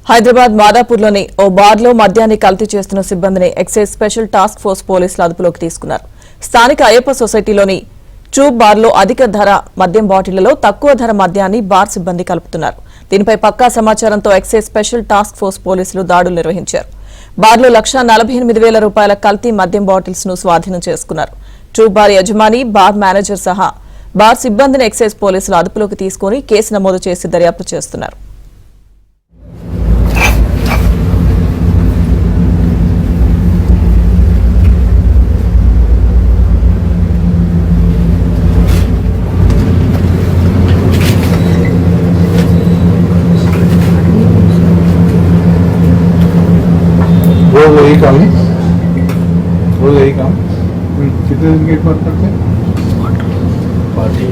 హైదరాబాద్ మాదాపూర్లోని ఓ బార్లో మద్యాన్ని కల్తీ చేస్తున్న సిబ్బందిని ఎక్సైజ్ స్పెషల్ టాస్క్ ఫోర్స్ పోలీసులు అదుపులోకి తీసుకున్నారు. స్థానిక అయ్యప్ప సొసైటీలోని ట్యూబ్ బార్లో అధిక ధర మద్యం బాటిళ్లలో తక్కువ ధర మద్యాన్ని బార్ సిబ్బంది కలుపుతున్నారు. దీనిపై పక్కా సమాచారంతో ఎక్సైజ్ స్పెషల్ టాస్క్ ఫోర్స్ పోలీసులు దాడులు నిర్వహించారు. బార్లో ₹1,48,000 కల్తీ మద్యం బాటిల్స్ ను స్వాధీనం చేసుకున్నారు. ట్యూబ్ బార్ యజమాని, బార్ మేనేజర్ సహా బార్ సిబ్బందిని ఎక్సైజ్ పోలీసులు అదుపులోకి తీసుకుని కేసు నమోదు చేసి దర్యాప్తు చేస్తున్నారు. रोज यही काम है, रोज यही काम। कितने दिन के एक बार करते हैं? पार्टी